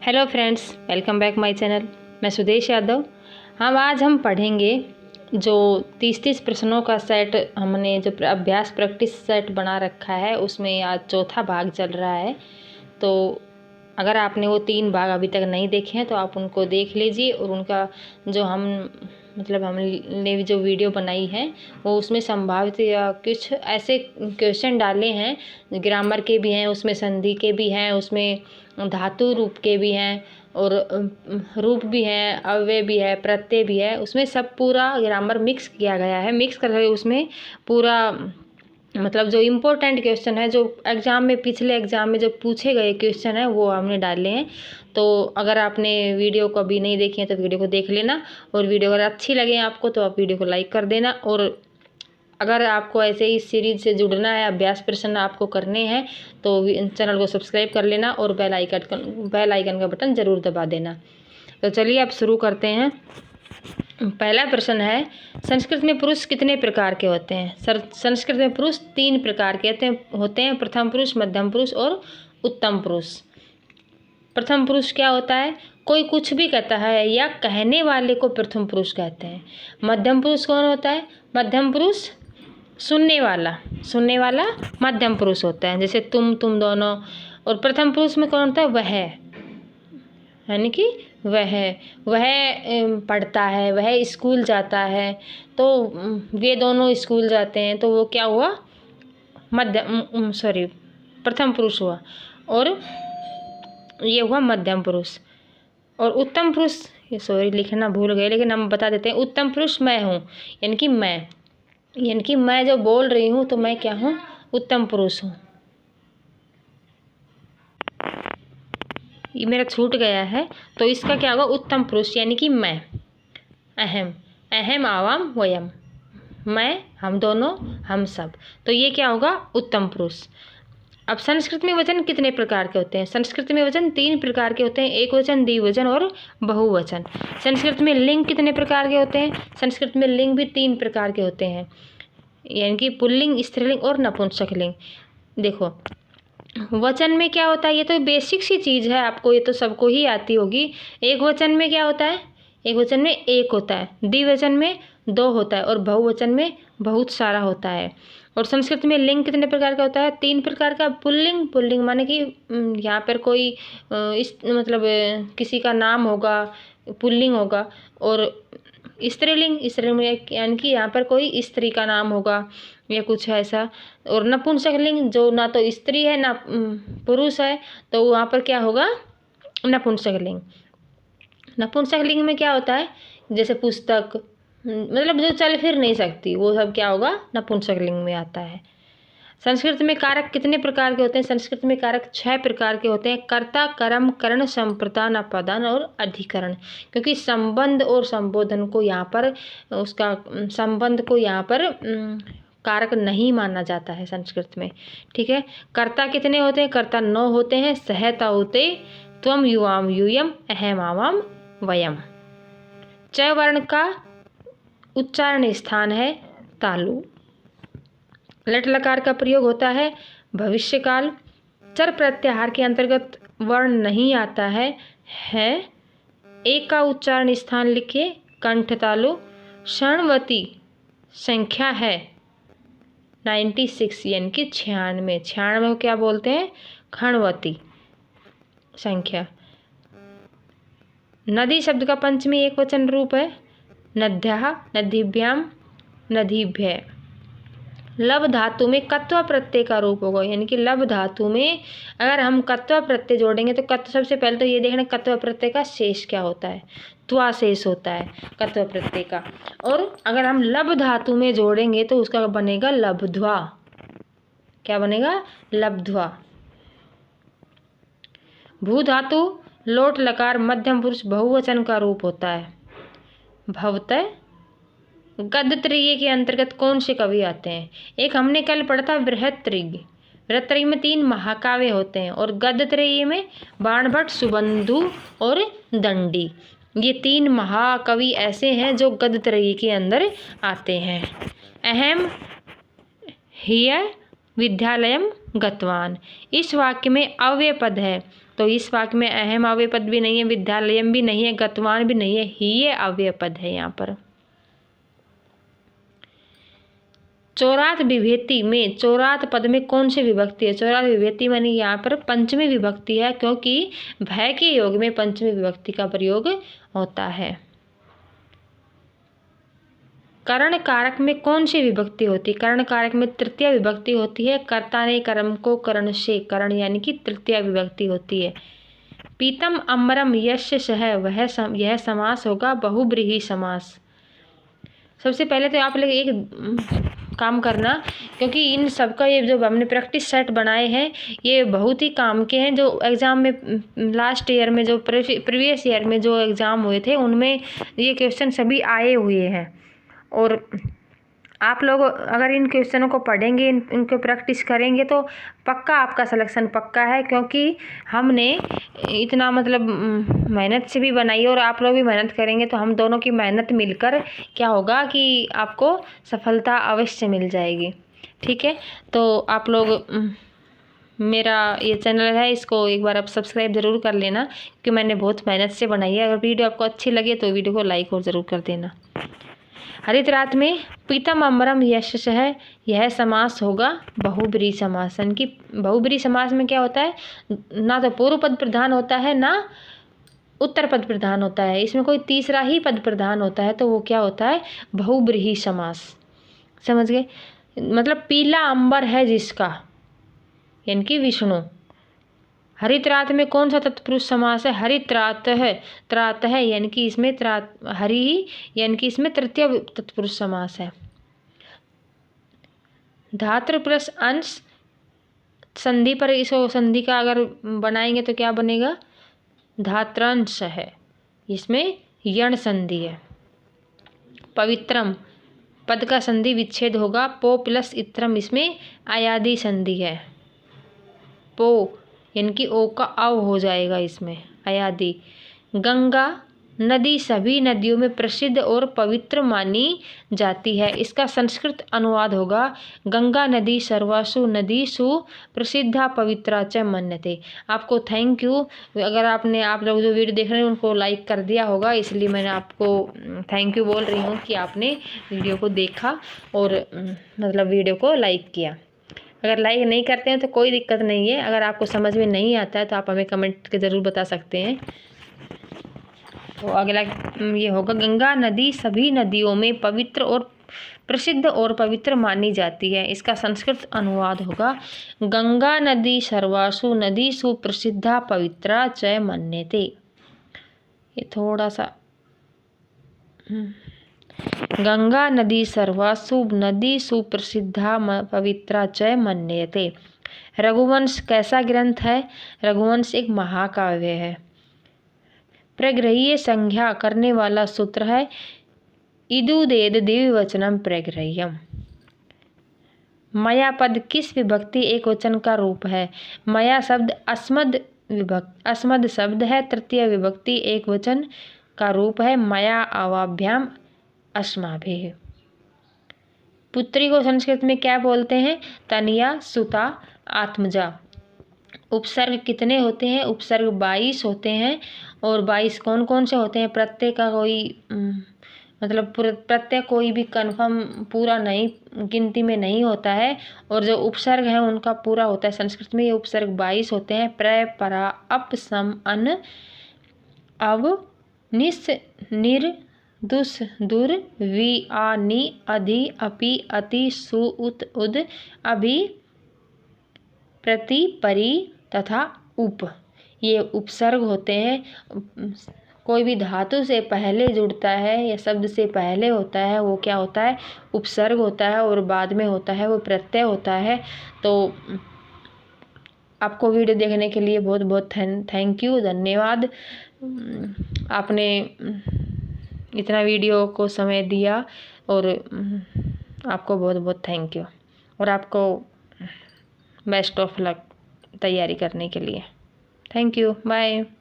Hello friends, welcome back my channel. मैं सुदेश यादव। आज हम पढ़ेंगे जो 30 प्रश्नों का सेट हमने जो अभ्यास प्रैक्टिस सेट बना रखा है, उसमें आज चौथा भाग चल रहा है। तो अगर आपने वो 3 भाग अभी तक नहीं देखे हैं तो आप उनको देख लीजिए, और उनका जो हमने जो वीडियो बनाई है वो उसमें संभावित या कुछ ऐसे क्वेश्चन डाले हैं, ग्रामर के भी हैं, उसमें संधि के भी हैं, उसमें धातु रूप के भी हैं, और रूप भी हैं, अव्यय भी है, प्रत्यय भी है। उसमें सब पूरा ग्रामर मिक्स किया गया है। मिक्स करके उसमें पूरा जो इम्पोर्टेंट क्वेश्चन है, जो एग्ज़ाम में पिछले एग्ज़ाम में जो पूछे गए क्वेश्चन है वो हमने डाले हैं। तो अगर आपने वीडियो को अभी नहीं देखी है तो वीडियो को देख लेना, और वीडियो अगर अच्छी लगे आपको तो आप वीडियो को लाइक कर देना। और अगर आपको ऐसे ही सीरीज से जुड़ना है, अभ्यास प्रश्न आपको करने हैं, तो चैनल को सब्सक्राइब कर लेना और बेल आइकन का बटन ज़रूर दबा देना। तो चलिए अब शुरू करते हैं। पहला प्रश्न है, संस्कृत में पुरुष कितने प्रकार के होते हैं? संस्कृत में पुरुष 3 प्रकार के होते हैं। प्रथम पुरुष, मध्यम पुरुष और उत्तम पुरुष। प्रथम पुरुष क्या होता है? कोई कुछ भी कहता है या कहने वाले को प्रथम पुरुष कहते हैं। मध्यम पुरुष कौन होता है? मध्यम पुरुष सुनने वाला मध्यम पुरुष होता है, जैसे तुम दोनों। और प्रथम पुरुष में कौन होता है? वह, यानी कि वह पढ़ता है, वह स्कूल जाता है। तो वे दोनों स्कूल जाते हैं, तो वो क्या हुआ? प्रथम पुरुष हुआ, और ये हुआ मध्यम पुरुष। और उत्तम पुरुष, लिखना भूल गए लेकिन हम बता देते हैं। उत्तम पुरुष मैं हूँ, यानी कि मैं जो बोल रही हूँ तो मैं क्या हूँ? उत्तम पुरुष हूँ। ये मेरा छूट गया है, तो इसका क्या होगा? उत्तम पुरुष यानी कि मैं। अहम आवाम वयम, मैं, हम दोनों, हम सब। तो ये क्या होगा? उत्तम पुरुष। अब संस्कृत में वचन कितने प्रकार के होते हैं? संस्कृत में वचन 3 प्रकार के होते हैं, एक वचन, द्विवचन और बहुवचन। संस्कृत में लिंग कितने प्रकार के होते हैं? संस्कृत में लिंग भी 3 प्रकार के होते हैं, यानी कि पुल्लिंग, स्त्रीलिंग और नपुंसक लिंग। देखो, वचन में क्या होता है? ये तो बेसिक सी चीज़ है, आपको ये तो सबको ही आती होगी। एक वचन में क्या होता है? एक वचन में 1 होता है, द्विवचन में 2 होता है, और बहुवचन में बहुत सारा होता है। और संस्कृत में लिंग कितने प्रकार का होता है? 3 प्रकार का। पुल्लिंग माने कि यहाँ पर कोई किसी का नाम होगा, पुल्लिंग होगा। और स्त्रीलिंग यानी कि यहाँ पर कोई स्त्री का नाम होगा या कुछ ऐसा। और नपुंसक लिंग, जो ना तो स्त्री है ना पुरुष है, तो वहाँ पर क्या होगा? नपुंसक लिंग। नपुंसक लिंग में क्या होता है? जैसे पुस्तक, जो चल फिर नहीं सकती, वो सब क्या होगा? नपुंसक लिंग में आता है। संस्कृत में कारक कितने प्रकार के होते हैं? संस्कृत में कारक 6 प्रकार के होते हैं। कर्ता, कर्म, करण, संप्रदान, अपादान और अधिकरण। क्योंकि संबंध और संबोधन को यहाँ पर संबंध को यहाँ पर कारक नहीं माना जाता है संस्कृत में। ठीक है। कर्ता कितने होते हैं? कर्ता 9 होते हैं। सहता होते, त्वम, युवाम, यूयम, अहम, आवाम, वयम। च वर्ण का उच्चारण स्थान है तालु। लट लकार का प्रयोग होता है भविष्यकाल। चर प्रत्याहार के अंतर्गत वर्ण नहीं आता है। एक का उच्चारण स्थान लिखिए, कंठ तालु। षण्वती संख्या है 96, यानी कि 96। 96 को क्या बोलते हैं? खण्वती संख्या। नदी शब्द का पंचमी एक वचन रूप है नद्यः, नदीभ्याम, नदीभ्य। लब धातु में कत्व प्रत्यय का रूप होगा, यानी कि लब धातु में अगर हम कत्व प्रत्यय जोड़ेंगे तो सबसे पहले तो ये देखना कत्व प्रत्यय का शेष क्या होता है। त्वा शेष होता है कत्व प्रत्यय का। और अगर हम लब धातु में जोड़ेंगे तो उसका बनेगा लब्ध्वा। क्या बनेगा? लब्ध्वा। भू धातु लोट लकार मध्यम पुरुष बहुवचन का रूप होता है भवतः। गद्यत्रयी के अंतर्गत कौन से कवि आते हैं? एक हमने कल पढ़ा था बृहत्त्रयी। बृहत्त्रयी में 3 महाकाव्य होते हैं, और गद्यत्रयी में बाणभट्ट, सुबंधु और दंडी। ये 3 महाकवि ऐसे हैं जो गद्यत्रयी के अंदर आते हैं। अहम हिय विद्यालयम गतवान। इस वाक्य में अव्यय पद है, तो इस वाक्य में अहम अव्यय पद भी नहीं है, विद्यालयम भी नहीं है, गतवान भी नहीं है, हीये अव्यय पद है यहाँ पर। चौरात विभक्ति में, चौरात पद में कौन सी विभक्ति है? चौरात विभक्ति मानी यहाँ पर पंचमी विभक्ति है, क्योंकि भय के योग में पंचमी विभक्ति का प्रयोग होता है। करण कारक में कौन सी विभक्ति होती है? करण कारक में तृतीय विभक्ति होती है। कर्ता ने कर्म को करण से, करण यानी कि तृतीय विभक्ति होती है। पीतम अमरम यस्य सह, यह समास होगा बहुब्रीहि समास। सबसे पहले तो आप लोग एक काम करना, क्योंकि इन सबका ये जो हमने प्रैक्टिस सेट बनाए हैं ये बहुत ही काम के हैं। जो एग्ज़ाम में लास्ट ईयर में, जो प्रीवियस ईयर में जो एग्ज़ाम हुए थे उनमें ये क्वेश्चन सभी आए हुए हैं। और आप लोग अगर इन क्वेश्चनों को पढ़ेंगे, इनको प्रैक्टिस करेंगे तो पक्का आपका सिलेक्शन पक्का है, क्योंकि हमने इतना मतलब मेहनत से भी बनाई है और आप लोग भी मेहनत करेंगे तो हम दोनों की मेहनत मिलकर क्या होगा कि आपको सफलता अवश्य मिल जाएगी। ठीक है, तो आप लोग मेरा ये चैनल है, इसको एक बार आप सब्सक्राइब ज़रूर कर लेना, क्योंकि मैंने बहुत मेहनत से बनाई है। अगर वीडियो आपको अच्छी लगे तो वीडियो को लाइक और ज़रूर कर देना। हरित रात में पीतम अमरम यश है, यह समास होगा बहुब्रीहि समास। यानी कि बहुब्रीहि समास में क्या होता है, ना तो पूर्व पद प्रधान होता है ना उत्तर पद प्रधान होता है, इसमें कोई तीसरा ही पद प्रधान होता है, तो वो क्या होता है, बहुब्रीहि समास। समझ गए? मतलब पीला अंबर है जिसका, यानी कि विष्णु। हरित रात में कौन सा तत्पुरुष समास है? हरित रात है, त्रात है, यानी कि इसमें हरि, यानी कि इसमें तृतीय तत्पुरुष समास है। धातृ प्लस अंश संधि पर, इसको संधि का अगर बनाएंगे तो क्या बनेगा, धात्रांश है, इसमें यण संधि है। पवित्रम पद का संधि विच्छेद होगा, पो प्लस इत्रम, इसमें आयादी संधि है। पो यानी कि ओ का अव हो जाएगा इसमें, अयादी। गंगा नदी सभी नदियों में प्रसिद्ध और पवित्र मानी जाती है, इसका संस्कृत अनुवाद होगा, गंगा नदी सर्वासु नदीसु प्रसिद्धा पवित्रा च मन्यते। आपको थैंक यू, अगर आप लोग जो वीडियो देख रहे हैं उनको लाइक कर दिया होगा, इसलिए मैंने आपको थैंक यू बोल रही हूँ कि आपने वीडियो को देखा और मतलब वीडियो को लाइक किया। अगर लाइक नहीं करते हैं तो कोई दिक्कत नहीं है, अगर आपको समझ में नहीं आता है तो आप हमें कमेंट के ज़रूर बता सकते हैं। तो अगला ये होगा, गंगा नदी सभी नदियों में पवित्र और प्रसिद्ध और पवित्र मानी जाती है, इसका संस्कृत अनुवाद होगा, गंगा नदी सर्वासु नदीसु प्रसिद्धा पवित्रा च मन्यते। ये थोड़ा सा गंगा नदी सर्वासु नदीसु प्रसिद्धा पवित्रा च मन्यते। रघुवंश कैसा ग्रंथ है? रघुवंश एक महाकाव्य है। प्रग्रहीय संज्ञा करने वाला सूत्र है, इदुदेद द्विवचनम प्रग्रह्यम। मया पद किस विभक्ति एक वचन का रूप है? मया शब्द अस्मद शब्द है, तृतीय विभक्ति एक वचन का रूप है, मया अवाभ्याम अस्माभिः। पुत्री को संस्कृत में क्या बोलते हैं? तनया, सुता, आत्मजा। उपसर्ग कितने होते हैं? उपसर्ग 22 होते हैं। और 22 कौन कौन से होते हैं? प्रत्यय का कोई मतलब प्रत्यय कोई भी कन्फर्म पूरा नहीं गिनती में नहीं होता है, और जो उपसर्ग है उनका पूरा होता है। संस्कृत में ये उपसर्ग 22 होते हैं। प्र, परा, अप, सम, अन, अव, निस, निर, दुस, दुर, वि, आ, नि, अधि, अपि, अति, सु, उत, उद, अभि, प्रति, परि तथा उप, ये उपसर्ग होते हैं। कोई भी धातु से पहले जुड़ता है या शब्द से पहले होता है वो क्या होता है? उपसर्ग होता है, और बाद में होता है वो प्रत्यय होता है। तो आपको वीडियो देखने के लिए बहुत बहुत थैंक यू, धन्यवाद। आपने इतना वीडियो को समय दिया और आपको बहुत बहुत थैंक यू, और आपको बेस्ट ऑफ लक तैयारी करने के लिए। Thank you, bye.